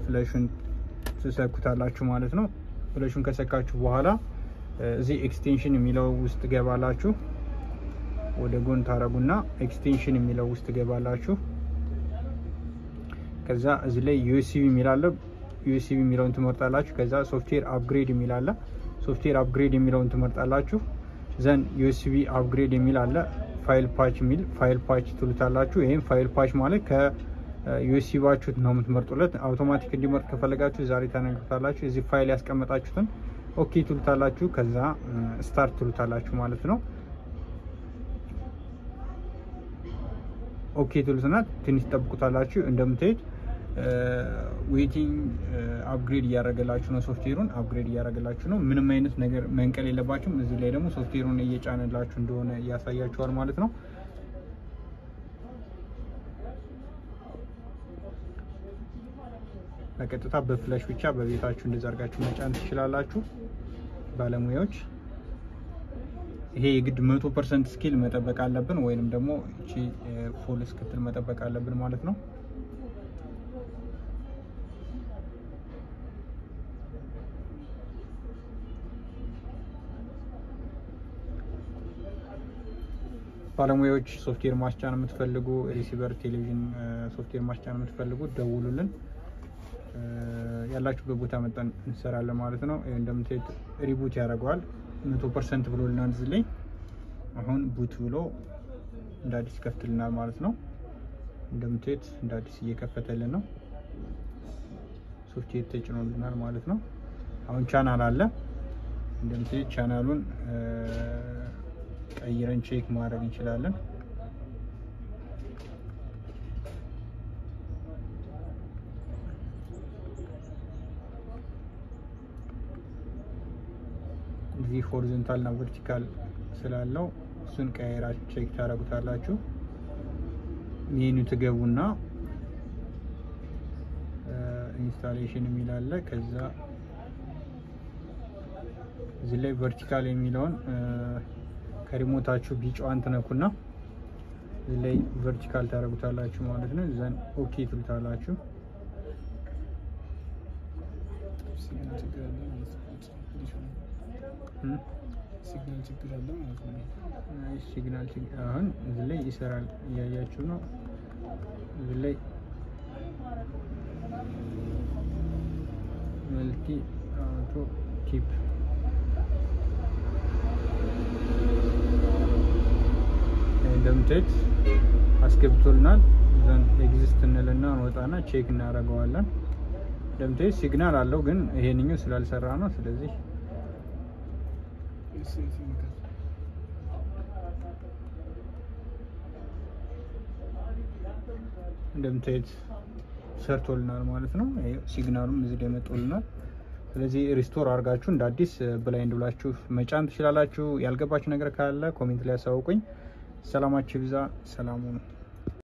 ፍላሹን ትሰኩታላችሁ ማለት ነው። ፍላሹን ከሰካችሁ በኋላ እዚህ ኤክስቴንሽን የሚለው ውስጥ ገባላችሁ። ወደ ጎን ታረጉና ኤክስቴንሽን የሚለው ውስጥ ገባላችሁ። ከዛ እዚህ ላይ ዩኤስቢ የሚላለ ዩኤስቢ የሚለውን ትመርጣላችሁ። ከዛ ሶፍትዌር አፕግሬድ የሚላለ ሶፍትዌር አፕግሬድ የሚለውን ትመርጣላችሁ። ዘን ዩኤስቢ አፕግሬድ የሚላለ ፋይል ፓች የሚል ፋይል ፓች ትሉታላችሁ። ይሄን ፋይል ፓች ማለት ከዩኤስቢያችሁ ነው የምትመርጡለት። አውቶማቲክ እንዲመርጥ ከፈለጋችሁ ዛሬ ታነግሩታላችሁ። እዚህ ፋይል ያስቀመጣችሁትን ኦኬ ትሉታላችሁ። ከዛ ስታርት ትሉታላችሁ ማለት ነው። ኦኬ ትሉትና ትንሽ ተጠብቁታላችሁ። እንደምትሄድ ዌቲንግ አፕግሬድ እያደረገላችሁ ነው። ሶፍትዌሩን አፕግሬድ እያደረገላችሁ ነው። ምንም አይነት ነገር መንቀል የለባችሁም። እዚህ ላይ ደግሞ ሶፍትዌሩን እየጫነላችሁ እንደሆነ ያሳያችኋል ማለት ነው። በቀጥታ በፍላሽ ብቻ በቤታችሁ እንደዛ አድርጋችሁ መጫን ትችላላችሁ ባለሙያዎች። ይሄ የግድ 100% ስኪል መጠበቅ አለብን ወይንም ደግሞ እቺ ፉል እስክትል መጠበቅ አለብን ማለት ነው። ባለሙያዎች ሶፍትዌር ማስጫን የምትፈልጉ ሪሲቨር ቴሌቪዥን ሶፍትዌር ማስጫን የምትፈልጉ ደውሉልን። ያላችሁበት ቦታ መጣን እንሰራለን ማለት ነው። እንደምትሄድ ሪቡት ያደርገዋል 100% ብሎልናል። እዚህ ላይ አሁን ቡት ብሎ እንደ አዲስ ከፍትልናል ማለት ነው። እንደምትሄድ እንደ አዲስ እየከፈተልን ነው። ሶፍትዌር ተጭኖልናል ማለት ነው። አሁን ቻናል አለ። እንደምትሄድ ቻናሉን ቀይረን ቼክ ማድረግ እንችላለን። እዚህ ሆሪዞንታል እና ቨርቲካል ስላለው እሱን ቀይራችሁ ቼክ ታደርጉታላችሁ። ሜኑ ትገቡና ኢንስታሌሽን የሚል አለ። ከዛ እዚህ ላይ ቨርቲካል የሚለውን ከሪሞታችሁ ቢጫዋን ትነኩና እዚህ ላይ ቨርቲካል ታደርጉታላችሁ ማለት ነው። ዘን ኦኬ ትሉታላችሁ። ሲግናል ችግር አለ ማለት ነው። ሲግናል ችግር አሁን እዚህ ላይ ይሰራል እያያችሁ ነው። እዚህ ላይ መልቲ አውቶ ኪፕ እንደምትሄድ አስገብቶልናል። ዘን ኤግዚስት እንልና እንወጣና ቼክ እናደርገዋለን። እንደምትሄድ ሲግናል አለው ግን ይሄንኛው ስላልሰራ ነው። ስለዚህ እንደምትሄድ ሰርቶልናል ማለት ነው። ሲግናሉም እዚህ ላይ መጥቶልናል። ስለዚህ ሪስቶር አድርጋችሁ እንደ አዲስ ብላይንድ ብላችሁ መጫን ትችላላችሁ። ያልገባችሁ ነገር ካለ ኮሜንት ላይ አሳውቁኝ። ሰላማችሁ ይብዛ። ሰላም ሁኑ።